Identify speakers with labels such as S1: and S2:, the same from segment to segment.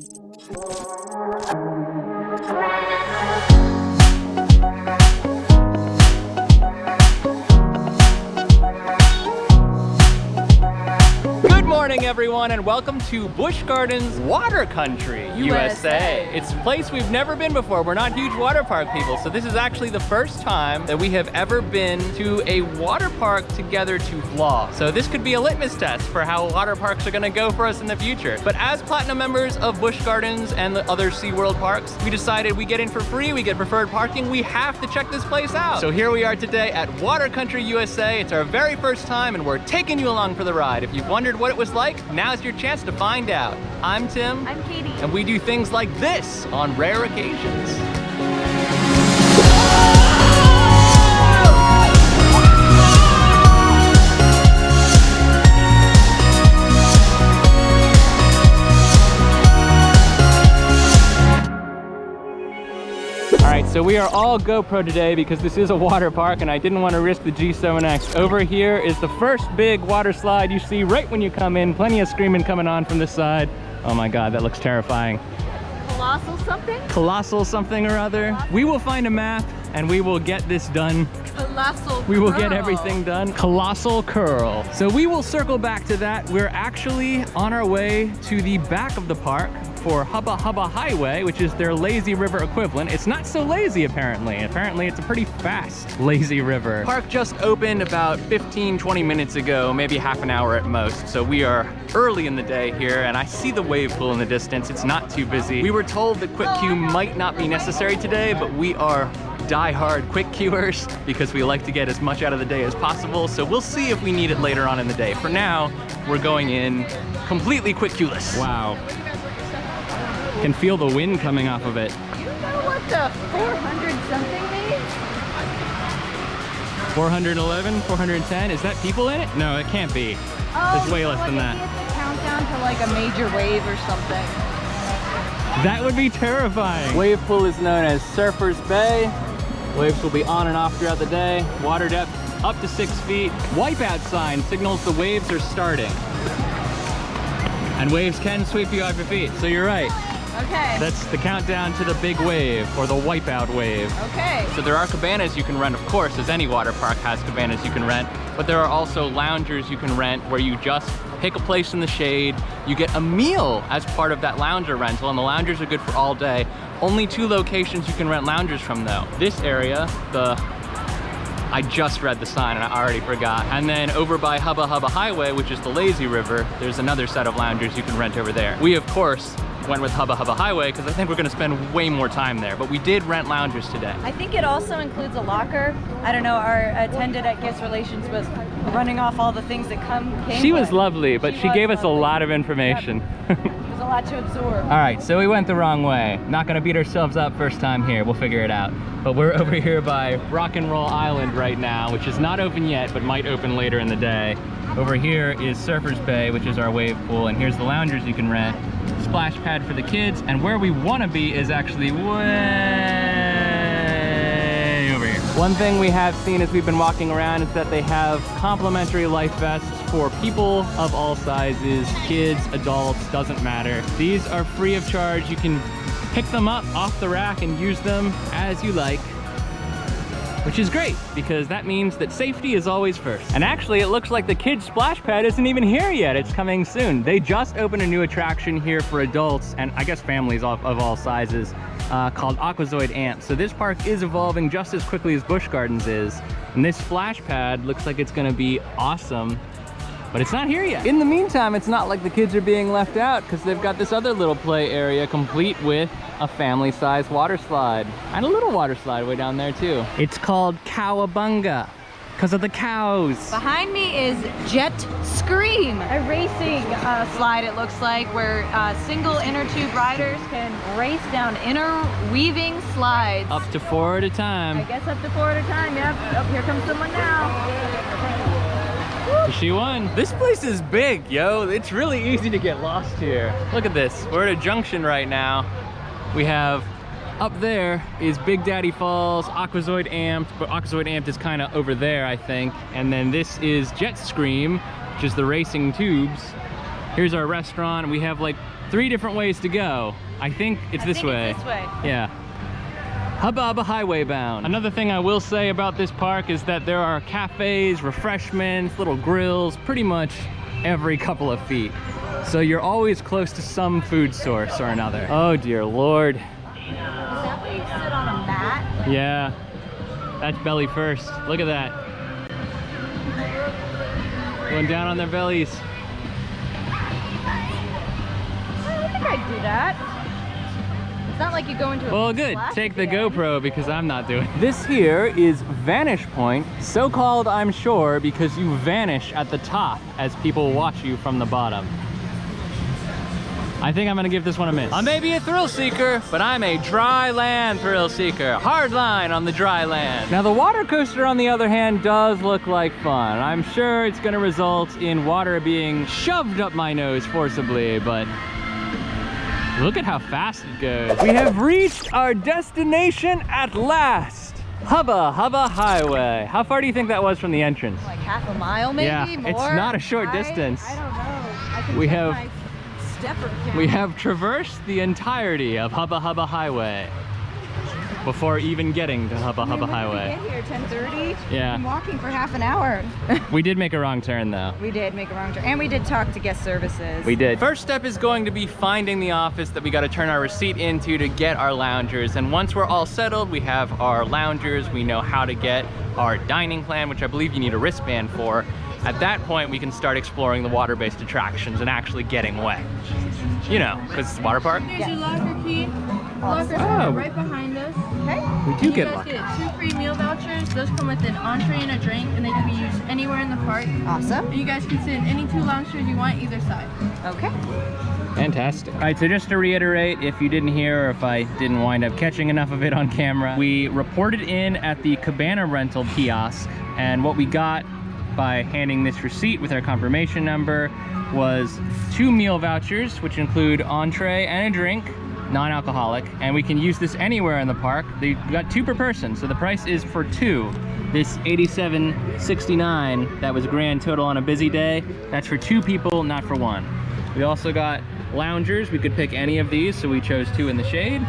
S1: Good morning, everyone, and welcome to Busch Gardens Water Country, USA. It's a place we've never been before. We're not huge water park people, so this is actually the first time that we have ever been to a water park together to vlog. So this could be a litmus test for how water parks are gonna go for us in the future. But as Platinum members of Busch Gardens and the other Seaworld parks, we decided we get in for free, we get preferred parking, we have to check this place out. So here we are today at Water Country, USA. It's our very first time, and we're taking you along for the ride. If you've wondered what it was like, now's your chance to find out. I'm Tim.
S2: I'm Katie.
S1: And we do things like this on rare occasions. Alright, so we are all GoPro today because this is a water park and I didn't want to risk the G7X. Over here is the first big water slide you see right when you come in. Plenty of screaming coming on from this side. Oh my god, that looks terrifying.
S2: Colossal something?
S1: Colossal something or other.
S2: Colossal.
S1: We will find a map and we will get this done.
S2: Colossal
S1: We will
S2: curl.
S1: get everything done. Colossal curl. So we will circle back to that. We're actually on our way to the back of the park for Hubba-Hubba Highway, which is their lazy river equivalent. It's not so lazy apparently. Apparently it's a pretty fast lazy river. Park just opened about 15-20 minutes ago, maybe half an hour at most. So we are early in the day here and I see the wave pool in the distance. It's not too busy. We were told that quick queue might not be necessary today, but we are die-hard quick queuers because we like to get as much out of the day as possible. So we'll see if we need it later on in the day. For now, we're going in completely quick queueless. Wow. Can feel the wind coming off of it.
S2: You know what the 400 something means?
S1: 411, 410, is that people in it? No, it can't be.
S2: Oh,
S1: There's way less than that.
S2: It's a countdown to like a major wave or something.
S1: That would be terrifying. Wave pool is known as Surfers Bay. Waves will be on and off throughout the day. Water depth up to 6 feet. Wipeout sign signals the waves are starting. And waves can sweep you off your feet, so you're right.
S2: Okay.
S1: That's the countdown to the big wave, or the wipeout wave.
S2: Okay.
S1: So there are cabanas you can rent, of course, as any water park has cabanas you can rent, but there are also loungers you can rent where you just pick a place in the shade, you get a meal as part of that lounger rental, and the loungers are good for all day. Only 2 locations you can rent loungers from though. This area, I just read the sign and I already forgot. And then over by Hubba-Hubba Highway, which is the lazy river, there's another set of loungers you can rent over there. We, of course, went with Hubba-Hubba Highway because I think we're gonna spend way more time there, but we did rent loungers today.
S2: I think it also includes a locker. I don't know, our attendant at Guest Relations was running off all the things that came
S1: She
S2: with.
S1: was lovely, but she gave us a lot of information.
S2: Yep. There's a lot to absorb.
S1: All right, so we went the wrong way. Not gonna beat ourselves up first time here, we'll figure it out. But we're over here by Rock and Roll Island right now, which is not open yet, but might open later in the day. Over here is Surfers Bay, which is our wave pool, and here's the loungers you can rent. Splash pad for the kids, and where we wanna be is actually way over here. One thing we have seen as we've been walking around is that they have complimentary life vests for people of all sizes, kids, adults, doesn't matter. These are free of charge. You can pick them up off the rack and use them as you like, which is great because that means that safety is always first. And actually it looks like the kids splash pad isn't even here yet. It's coming soon. They just opened a new attraction here for adults and I guess families of all sizes called Aquazoid Amped. So this park is evolving just as quickly as Busch Gardens is. And this splash pad looks like it's gonna be awesome, but it's not here yet. In the meantime, it's not like the kids are being left out because they've got this other little play area complete with a family-sized water slide and a little water slide way down there too. It's called Cow-a-bunga because of the cows.
S2: Behind me is Jet Scream, a racing slide it looks like, where single inner tube riders can race down interweaving slides.
S1: Up to 4 at a time.
S2: I guess up to 4 at a time, yep. Oh, here comes someone now.
S1: She won. This place is big, yo. It's really easy to get lost here. Look at this. We're at a junction right now. We have up there is Big Daddy Falls, Aquazoid Amped, but Aquazoid Amped is kind of over there, I think. And then this is Jet Scream, which is the racing tubes. Here's our restaurant. We have like 3 different ways to go. I think it's this way.
S2: It's this way.
S1: Yeah. Hubba-Hubba highway bound. Another thing I will say about this park is that there are cafes, refreshments, little grills, pretty much every couple of feet. So you're always close to some food source or another. Oh dear Lord.
S2: Is that where you sit on a mat?
S1: Yeah, that's belly first. Look at that. Going down on their bellies.
S2: I think I'd do that. It's not like you go into a
S1: Well, good.
S2: splash
S1: Take the
S2: again.
S1: GoPro because I'm not doing it. This here is Vanish Point, so called, I'm sure, because you vanish at the top as people watch you from the bottom. I think I'm gonna give this one a miss. I may be a thrill seeker, but I'm a dry land thrill seeker. Hard line on the dry land. Now the water coaster, on the other hand, does look like fun. I'm sure it's gonna result in water being shoved up my nose forcibly, but look at how fast it goes. We have reached our destination at last. Hubba-Hubba Highway. How far do you think that was from the entrance?
S2: Like half a mile, maybe?
S1: Yeah,
S2: more?
S1: it's not a short distance.
S2: I don't know. I can
S1: We
S2: check
S1: have-
S2: my stepper count.
S1: We have traversed the entirety of Hubba-Hubba Highway before even getting to Hubba-Hubba Highway.
S2: We get here 10:30.
S1: Yeah.
S2: I'm walking for half an hour.
S1: We did make a wrong turn though.
S2: We did make a wrong turn, and we did talk to guest services.
S1: We did. First step is going to be finding the office that we got to turn our receipt into to get our loungers. And once we're all settled, we have our loungers, we know how to get our dining plan, which I believe you need a wristband for. At that point, we can start exploring the water-based attractions and actually getting wet. You know, because it's a water park.
S3: Here's your locker key. Lockers are right behind us.
S2: Okay.
S1: We do
S3: You
S1: get
S3: guys
S1: lucky.
S3: get 2 free meal vouchers. Those come with an entree and a drink, and they can be used anywhere in the park.
S2: Awesome.
S3: And you guys can sit in any 2 lounge chairs you want either side.
S2: Okay.
S1: Fantastic. All right, so just to reiterate, if you didn't hear or if I didn't wind up catching enough of it on camera, we reported in at the cabana rental kiosk, and what we got by handing this receipt with our confirmation number was 2 meal vouchers, which include entree and a drink, non-alcoholic, and we can use this anywhere in the park. We got 2 per person, so the price is for 2. This $87.69 that was grand total on a busy day, that's for 2 people, not for 1. We also got loungers. We could pick any of these, so we chose 2 in the shade.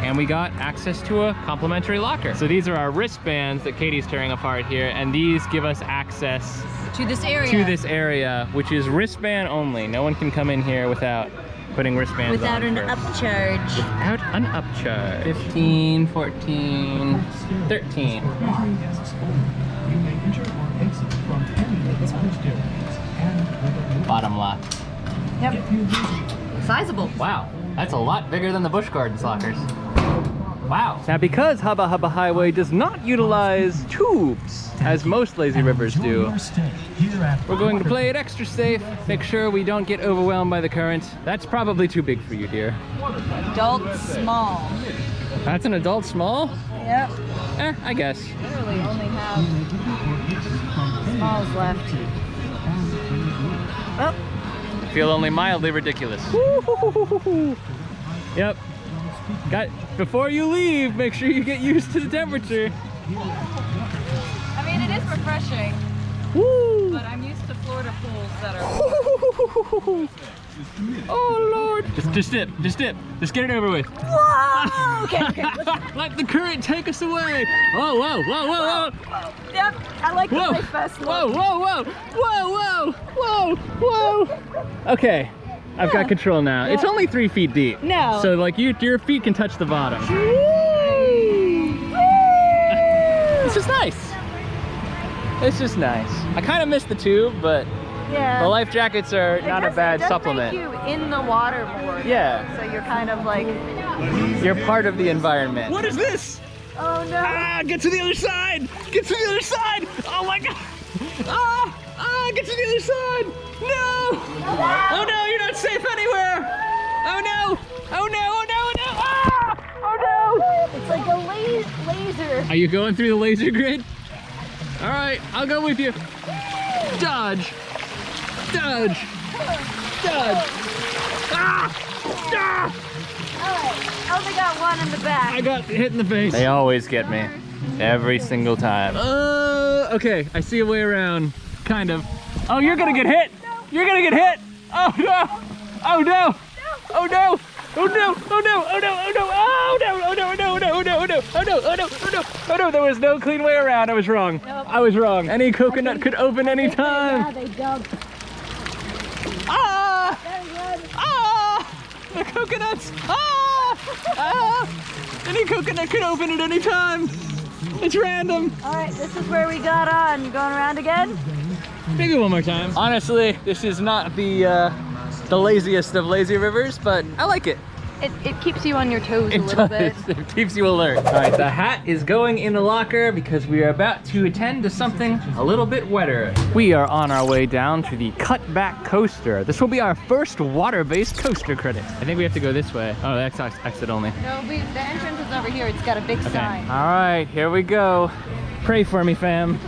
S1: And we got access to a complimentary locker. So these are our wristbands that Katie's tearing apart here, and these give us access
S2: To this area.
S1: to this area, which is wristband only. No one can come in here without putting wristbands
S2: Without
S1: on
S2: an
S1: first.
S2: upcharge.
S1: Without an upcharge. 15, 14, 13. Bottom left.
S2: Yep. Sizable.
S1: Wow, that's a lot bigger than the Busch Gardens lockers. Wow. Now because Hubba-Hubba Highway does not utilize tubes, as most lazy rivers do, we're going to play it extra safe, make sure we don't get overwhelmed by the current. That's probably too big for you, dear.
S2: Adult small.
S1: That's an adult small?
S2: Yep.
S1: I guess.
S2: Literally only have smalls left. Oh.
S1: Feel only mildly ridiculous. Yep. Before you leave, make sure you get used to the temperature.
S2: I mean, it is refreshing,
S1: Woo!
S2: but I'm used to Florida pools that are.
S1: Oh Lord! Just dip, just get it over with.
S2: Whoa! Okay, okay.
S1: Let the current take us away. Whoa, whoa, whoa, whoa, whoa!
S2: Yep, I like the
S1: Whoa!
S2: Life Vest look.
S1: Whoa, whoa, whoa, whoa, whoa, whoa, whoa! Okay, I've got control now. It's only 3 feet deep.
S2: No.
S1: So like your feet can touch the bottom. It's just nice. It's just nice. I kind of miss the tube, but
S2: Yeah.
S1: the life jackets are not a bad supplement.
S2: It does make you in the water more.
S1: Yeah.
S2: So you're kind of like,
S1: You're part of the environment. What is this?
S2: oh no.
S1: Ah, get to the other side! Get to the other side! Oh my god! Get to the other side! No! Oh no, you're not safe anywhere! Oh no! Oh no, oh no, oh no! Ah! Oh no!
S2: It's like a laser.
S1: Are you going through the laser grid? Alright, I'll go with you. Dodge! Dodge! Dodge! Ah! Ah!
S2: Alright, I only got one in the back.
S1: I got hit in the face. They always get me. Every single time. Okay, I see a way around. Kind of. Oh, you're gonna get hit! You're gonna get hit! Oh no! Oh no! Oh no! Oh no! Oh no! Oh no! Oh no! Oh no! Oh no! Oh no! Oh no! Oh no! Oh no! Oh no! Oh no! Oh no! Oh no! There was no clean way around. I was wrong.
S2: Nope.
S1: I was wrong. Any coconut could open any
S2: Yeah,
S1: time.
S2: they dumped.
S1: Ah!
S2: Very good.
S1: Ah! The coconuts! Ah! Ah! Any coconut could open at any time. It's random.
S2: All right, this is where we got on. You going around again?
S1: Maybe one more time. Honestly, this is not the laziest of lazy rivers, but I like it.
S2: It keeps you on your toes a little bit.
S1: It keeps you alert. All right, the hat is going in the locker because we are about to attend to something a little bit wetter. We are on our way down to the Cutback Coaster. This will be our first water-based coaster credit. I think we have to go this way. Oh, that's exit only.
S2: No, the entrance is over here. It's got a big sign.
S1: All right, here we go. Pray for me, fam.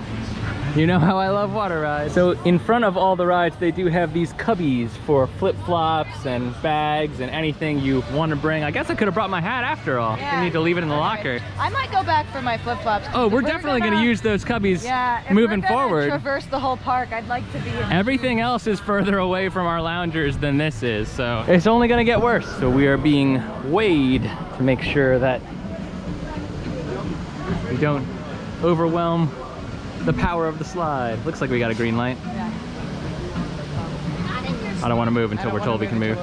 S1: You know how I love water rides. So in front of all the rides, they do have these cubbies for flip-flops and bags and anything you want to bring. I guess I could have brought my hat after all.
S2: Yeah.
S1: I need to leave it in the locker.
S2: I might go back for my flip-flops.
S1: Oh, we're definitely going to use those cubbies moving forward.
S2: Traverse the whole park. I'd like to be in.
S1: Everything else is further away from our loungers than this is, so it's only going to get worse. So we are being weighed to make sure that we don't overwhelm the power of the slide. Looks like we got a green light.
S2: Yeah.
S1: I don't want to move until we're told we can move.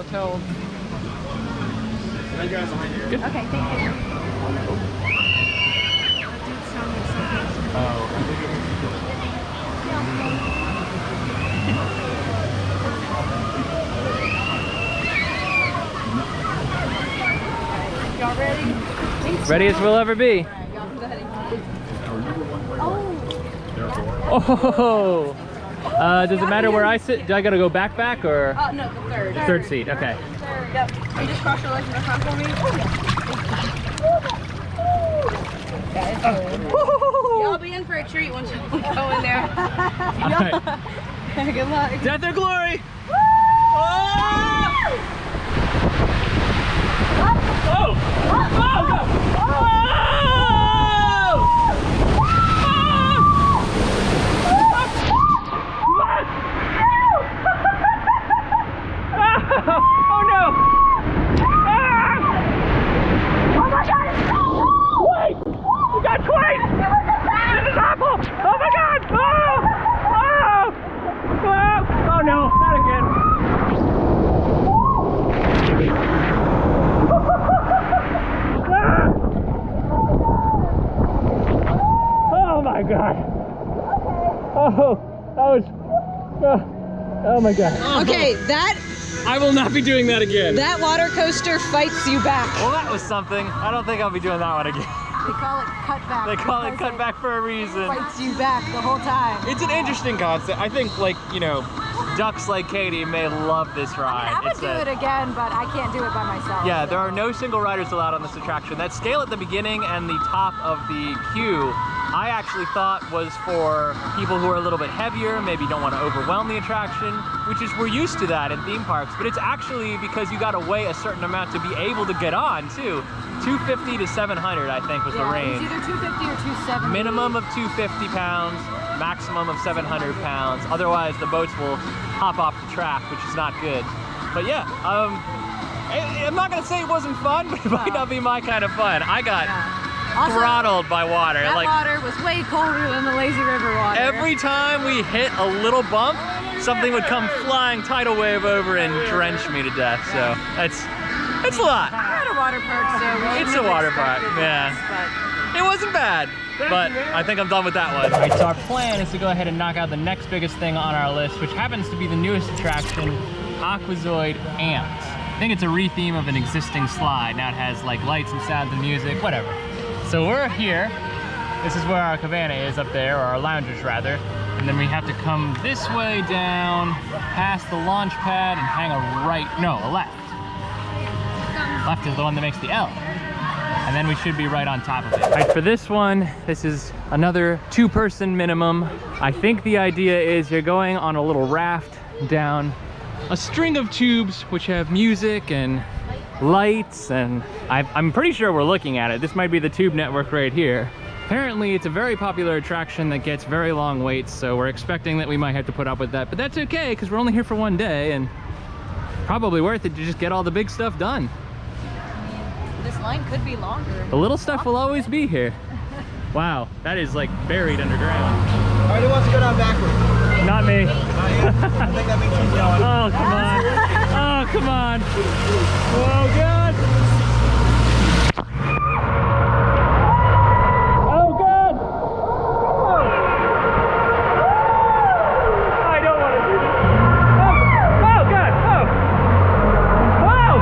S2: Good. Okay, thank you. Y'all ready?
S1: Ready as we'll ever be. Oh! Does it matter where I sit? Do I gotta go back or?
S2: No, the third.
S1: Third seat, okay.
S2: Yep. You just cross your legs in the front for me. Y'all be in for a treat once you go in there.
S1: All right.
S2: Good luck.
S1: Death or glory! Oh! Oh! Oh! No! Oh no! Ah! Oh my god! Wait! You got twice! This is awful! Oh my god! Oh! Oh! Oh! Oh no! Not again! Oh my god! Oh! That was... Oh my god.
S2: Okay,
S1: I will not be doing that again.
S2: that water coaster fights you back.
S1: Well, that was something. I don't think I'll be doing that one again.
S2: They call it cutback.
S1: They call it
S2: because
S1: cutback for a reason.
S2: fights you back the whole time.
S1: It's an interesting concept. I think, like, you know, ducks like Katie may love this ride.
S2: I would do it again, but I can't do it by myself.
S1: Yeah, there are no single riders allowed on this attraction. That scale at the beginning and the top of the queue, I actually thought was for people who are a little bit heavier, maybe don't want to overwhelm the attraction, which is, we're used to that in theme parks, but it's actually because you got to weigh a certain amount to be able to get on too. 250 to 700, I think, was the range.
S2: It's either 250 or 270.
S1: Minimum of 250 pounds, maximum of 700 pounds. Otherwise, the boats will hop off the track, which is not good. But yeah, I'm not gonna say it wasn't fun, but it might not be my kind of fun. I got
S2: Also,
S1: throttled by water.
S2: that water was way colder than the lazy river water.
S1: Every time we hit a little bump, something would come flying tidal wave over and drench me to death. So it's a lot.
S2: We're at a water park, so
S1: It's a water park, yeah. It wasn't bad, but I think I'm done with that one. Alright, so our plan is to go ahead and knock out the next biggest thing on our list, which happens to be the newest attraction, Aquazoid Amped. I think it's a re-theme of an existing slide. Now it has like lights and sounds and music, whatever. So we're here. This is where our cabana is up there, or our loungers rather. And then we have to come this way down, past the launch pad, and hang a left. Left is the one that makes the L. And then we should be right on top of it. All right, for this one, this is another 2-person minimum. I think the idea is you're going on a little raft down a string of tubes which have music and lights, and I'm pretty sure we're looking at it. This might be the tube network right here. Apparently it's a very popular attraction that gets very long waits, so we're expecting that we might have to put up with that, but that's okay because we're only here for one day, and probably worth it to just get all the big stuff done.
S2: This line could be longer.
S1: The little stuff will always be here. Wow, that is like buried underground.
S4: Alright, who wants to go down backwards?
S1: Not me.
S4: Not you? I think that means he's going.
S1: Oh, come on. Oh, come on. Oh, God. Oh, God. I don't want to do this. Oh, God. Oh. Whoa.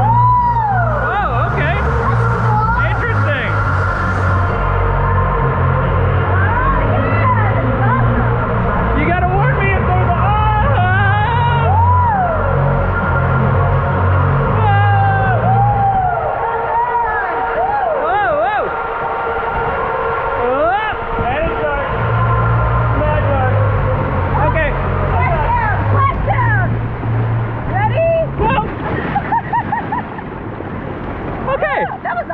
S1: Oh. Whoa, okay. Interesting. You gotta warn me if there's a...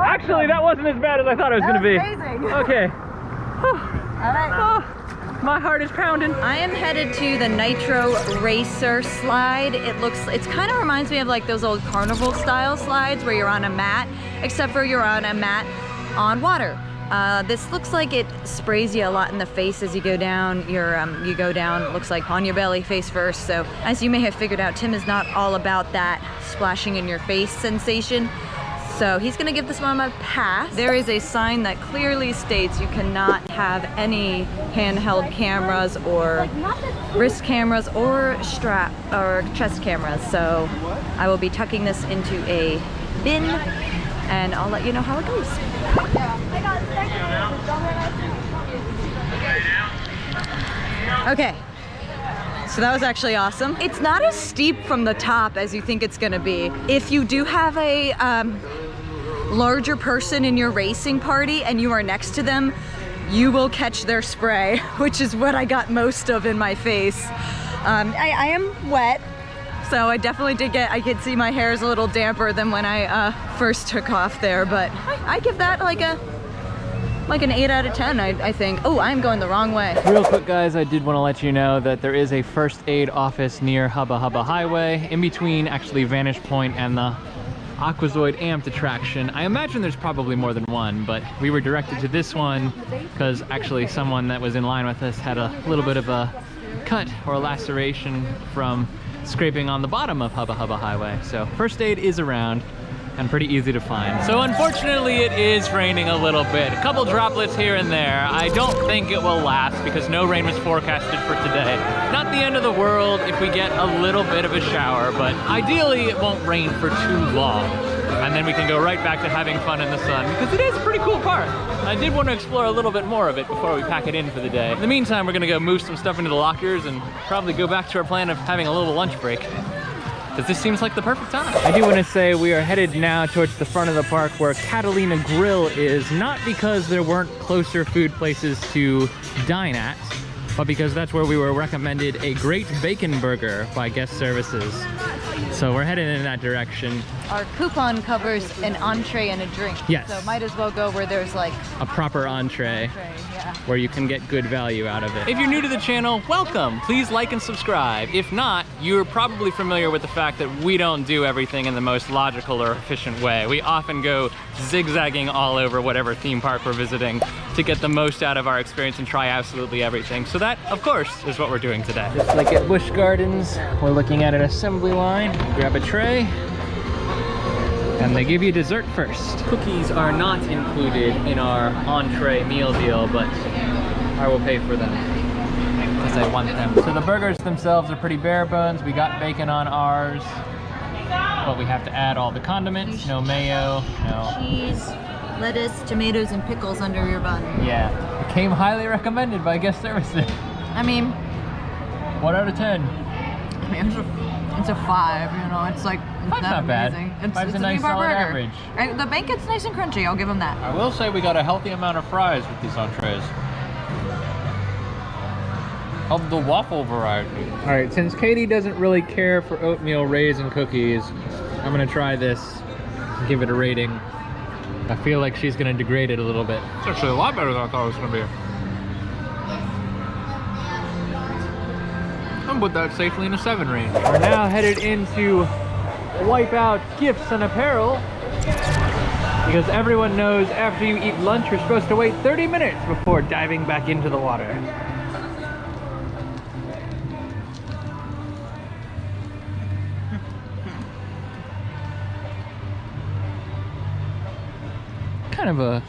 S1: Actually, that wasn't as bad as I thought it was going to be.
S2: Amazing.
S1: Okay.
S2: All right.
S1: Oh, my heart is pounding.
S2: I am headed to the Nitro Racer slide. It kind of reminds me of like those old carnival style slides where you're on a mat, except for you're on a mat on water. This looks like it sprays you a lot in the face as you go down. You go down, it looks like on your belly face first. So as you may have figured out, Tim is not all about that splashing in your face sensation. So he's gonna give this one a pass. There is a sign that clearly states you cannot have any handheld cameras or wrist cameras or strap or chest cameras. So I will be tucking this into a bin and I'll let you know how it goes. Okay. So that was actually awesome. It's not as steep from the top as you think it's gonna be. If you do have a larger person in your racing party and you are next to them, you will catch their spray, which is what I got most of in my face. I am wet, so I definitely did I could see my hair is a little damper than when I first took off there, but I give that like an 8 out of 10, I think. Oh, I'm going the wrong way.
S1: Real quick, guys, I did want to let you know that there is a first aid office near Hubba-Hubba Highway, in between actually Vanish Point and the Aquazoid Amped attraction. I imagine there's probably more than one, but we were directed to this one because actually someone that was in line with us had a little bit of a cut or laceration from scraping on the bottom of Hubba-Hubba Highway. So first aid is around and pretty easy to find. So unfortunately it is raining a little bit. A couple droplets here and there. I don't think it will last because no rain was forecasted for today. Not the end of the world if we get a little bit of a shower, but ideally it won't rain for too long. And then we can go right back to having fun in the sun because it is a pretty cool park. I did want to explore a little bit more of it before we pack it in for the day. In the meantime, we're gonna go move some stuff into the lockers and probably go back to our plan of having a little lunch break, because this seems like the perfect time. I do want to say we are headed now towards the front of the park where Catalina Grille is, not because there weren't closer food places to dine at, but because that's where we were recommended a great bacon burger by Guest Services. So we're headed in that direction.
S2: Our coupon covers an entree and a drink.
S1: Yes.
S2: So might as well go where there's like
S1: a proper entree.
S2: yeah.
S1: Where you can get good value out of it. If you're new to the channel, welcome. Please like and subscribe. If not, you're probably familiar with the fact that we don't do everything in the most logical or efficient way. We often go zigzagging all over whatever theme park we're visiting to get the most out of our experience and try absolutely everything. So that, of course, is what we're doing today. Just like at Busch Gardens, we're looking at an assembly line. Grab a tray, and they give you dessert first. Cookies are not included in our entree meal deal, but I will pay for them because I want them. So the burgers themselves are pretty bare bones. We got bacon on ours, but we have to add all the condiments. No mayo, no
S2: cheese, lettuce, tomatoes, and pickles under your bun.
S1: Yeah, it came highly recommended by Guest Services.
S2: I mean,
S1: 1 out of 10.
S2: I mean, it's a 5. You know, it's like
S1: Five's not bad. Five's a nice solid average.
S2: Right, the bacon's nice and crunchy. I'll give them that.
S1: I will say we got a healthy amount of fries with these entrees. Of the waffle variety. All right, since Katie doesn't really care for oatmeal raisin cookies, I'm gonna try this, give it a rating. I feel like she's gonna degrade it a little bit.
S4: It's actually a lot better than I thought it was gonna be.
S1: And put that safely in a 7 range. We're now headed into Wipeout Gifts and Apparel. Because everyone knows after you eat lunch, you're supposed to wait 30 minutes before diving back into the water. Kind of a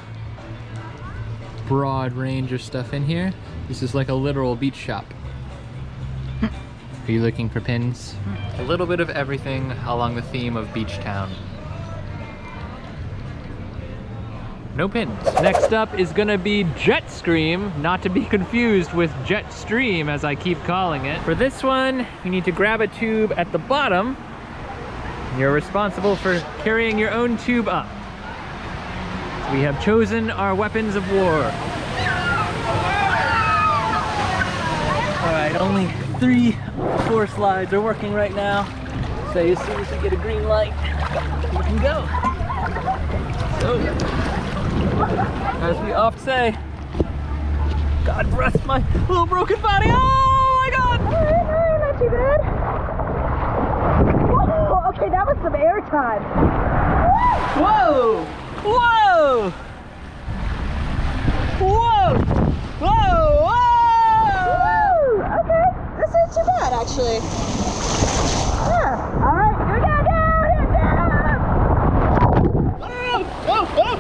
S1: broad range of stuff in here. This is like a literal beach shop. Are you looking for pins? A little bit of everything along the theme of beach town. No pins. Next up is gonna be Jet Stream, not to be confused with Jet Stream as I keep calling it. For this one, you need to grab a tube at the bottom. You're responsible for carrying your own tube up. We have chosen our weapons of war. All right, only 3-4 slides are working right now. So as soon as we get a green light, we can go. So, as we oft say, God bless my little broken body. Oh my God!
S2: Alright, not too bad. Whoa, okay, that was some air time.
S1: Whoa! Whoa! Whoa! Whoa! Whoa!
S2: Woo! Okay, this isn't too bad actually. Yeah. All right, go down, down, down.
S1: Whoa! Whoa! Whoa!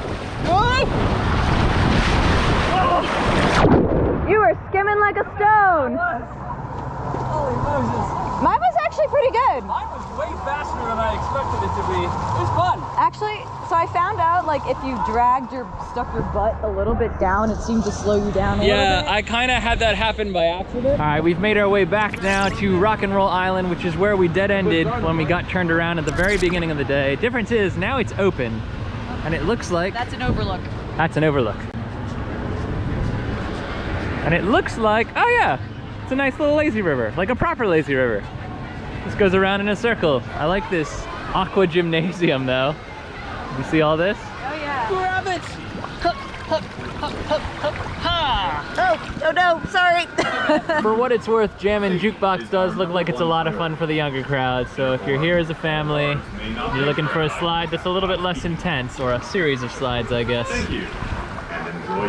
S1: Whoa!
S2: You were skimming like a stone.
S1: Holy Moses!
S2: Mine was actually pretty good.
S1: Mine was way faster than I expected it to be. It was fun.
S2: Actually, so I found out like if you stuck your butt a little bit down, it seemed to slow you down a little bit.
S1: Yeah, I kind of had that happen by accident. All right, we've made our way back now to Rock and Roll Island, which is where we dead-ended when we got turned around at the very beginning of the day. Difference is now it's open, and it looks like...
S2: That's an overlook.
S1: That's an overlook. And it looks like, oh yeah, it's a nice little lazy river, like a proper lazy river. This goes around in a circle. I like this aqua gymnasium though. You see all this?
S2: Oh yeah.
S1: Grab it! Hup, hup, hup, hup, hup, ha!
S2: Oh no, sorry.
S1: For what it's worth, Jammin' Jukebox does look like it's a lot of fun for the younger crowd. So if you're here as a family, you're looking for a slide that's a little bit less intense, or a series of slides, I guess.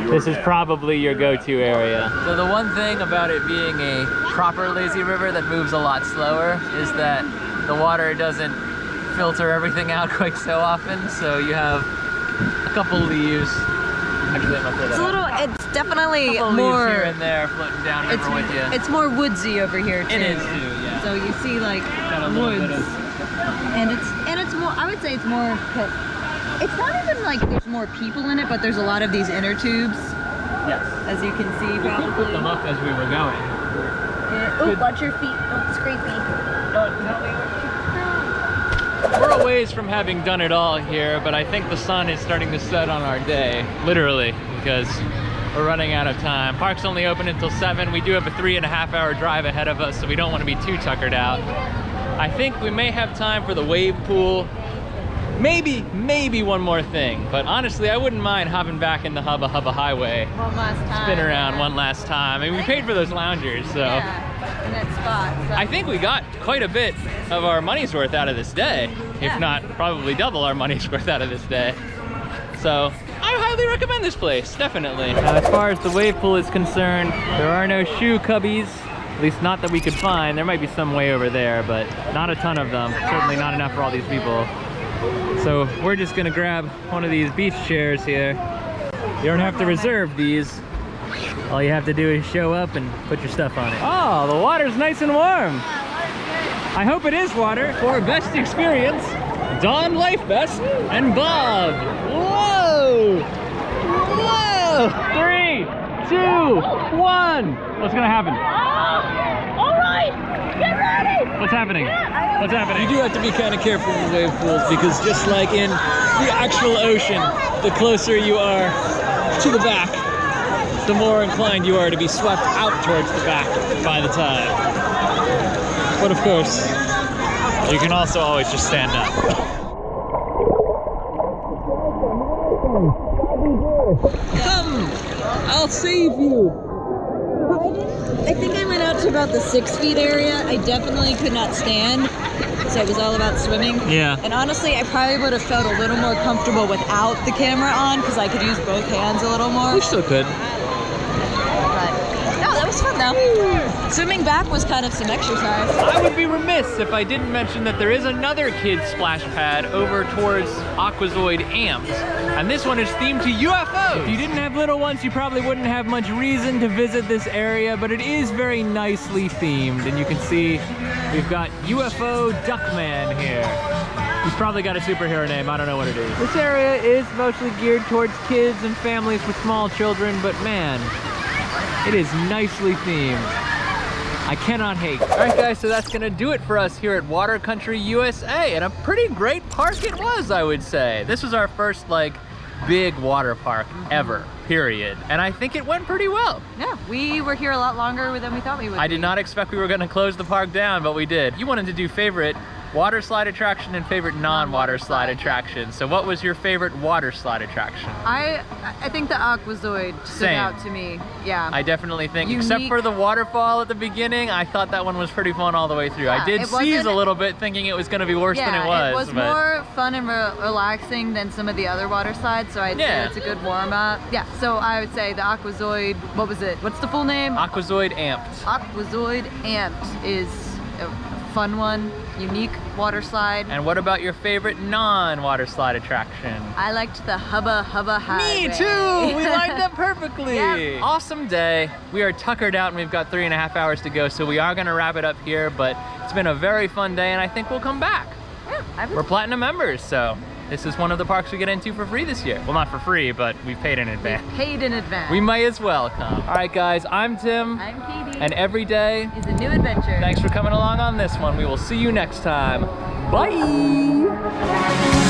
S1: This is probably your go-to area. So the one thing about it being a proper lazy river that moves a lot slower is that the water doesn't filter everything out quite so often. So you have a couple leaves. Actually, I'm
S2: It's a little. It's definitely more
S1: here and there floating down river with you.
S2: It's more woodsy over here too.
S1: It is too, yeah.
S2: So you see like woods, and it's more. I would say it's more. It's not even like there's more people in it, but there's a lot of these inner tubes.
S1: Yes.
S2: As you can see,
S1: We
S2: probably.
S1: put them up as we were going.
S2: Yeah. Oh, watch your feet. Don't scrape me.
S1: We're a ways from having done it all here, but I think the sun is starting to set on our day, literally, because we're running out of time. Park's only open until 7. We do have a 3.5-hour drive ahead of us, so we don't want to be too tuckered out. I think we may have time for the wave pool. Maybe one more thing, but honestly, I wouldn't mind hopping back in the Hubba-Hubba highway.
S2: One last time.
S1: Spin around one last time. I mean, we paid for those loungers, so.
S2: Yeah, in that spot. So.
S1: I think we got quite a bit of our money's worth out of this day, if not probably double our money's worth out of this day. So I highly recommend this place, definitely. Now, as far as the wave pool is concerned, there are no shoe cubbies, at least not that we could find. There might be some way over there, but not a ton of them. Certainly not enough for all these people. So we're just gonna grab one of these beach chairs here. You don't have to reserve these. All you have to do is show up and put your stuff on it. Oh, the water's nice and warm. I hope it is water. For best experience, don life vest and bob. Whoa! Whoa! 3, 2, 1. What's gonna happen?
S3: All right, get ready.
S1: What's happening? What's happening?
S5: You do have to be kind of careful with wave pools because just like in the actual ocean, the closer you are to the back, the more inclined you are to be swept out towards the back by the tide. But of course,
S1: You can also always just stand up.
S5: come! I'll save you!
S2: I think I went out to about the 6 feet area. I definitely could not stand, so it was all about swimming.
S5: Yeah.
S2: And honestly, I probably would have felt a little more comfortable without the camera on because I could use both hands a little more.
S5: We still could.
S2: But no, that was fun though. Swimming back was kind of some exercise.
S1: I would be remiss if I didn't mention that there is another kids splash pad over towards Aquazoid Amped, and this one is themed to UFOs. If you didn't have little ones, you probably wouldn't have much reason to visit this area, but it is very nicely themed, and you can see we've got UFO Duckman here. He's probably got a superhero name, I don't know what it is. This area is mostly geared towards kids and families with small children, but man, it is nicely themed. I cannot hate. All right guys, so that's gonna do it for us here at Water Country USA, and a pretty great park it was, I would say. This was our first like big water park ever, period. And I think it went pretty well.
S2: Yeah, we were here a lot longer than we thought we would.
S1: I did not expect we were gonna close the park down, but we did. You wanted to do favorite water slide attraction and favorite non-water slide attraction. So what was your favorite water slide attraction?
S2: I think the Aquazoid stood
S1: Same.
S2: out to me. Yeah.
S1: I definitely think,
S2: Unique.
S1: except for the waterfall at the beginning, I thought that one was pretty fun all the way through.
S2: Yeah,
S1: I did
S2: it
S1: seize
S2: wasn't-
S1: a little bit thinking it was gonna be worse than it was.
S2: It was
S1: but
S2: more fun and relaxing than some of the other water slides, so I'd say
S1: Yeah.
S2: it's a good warm-up. Yeah, so I would say the Aquazoid, what was it? What's the full name?
S1: Aquazoid Amped.
S2: Aquazoid Amped is a fun one, unique water slide.
S1: And what about your favorite non-water slide attraction?
S2: I liked the Hubba-Hubba highway.
S1: Me too! We lined up perfectly!
S2: Yeah.
S1: Awesome day. We are tuckered out and we've got 3.5 hours to go, so we are gonna wrap it up here, but it's been a very fun day and I think we'll come back.
S2: Yeah,
S1: We're Platinum members, so this is one of the parks we get into for free this year. Well, not for free, but we paid in advance.
S2: paid in advance.
S1: We might as well come. All right, guys, I'm Tim.
S2: I'm Katie.
S1: And every day
S2: is a new adventure.
S1: Thanks for coming along on this one. We will see you next time. Bye!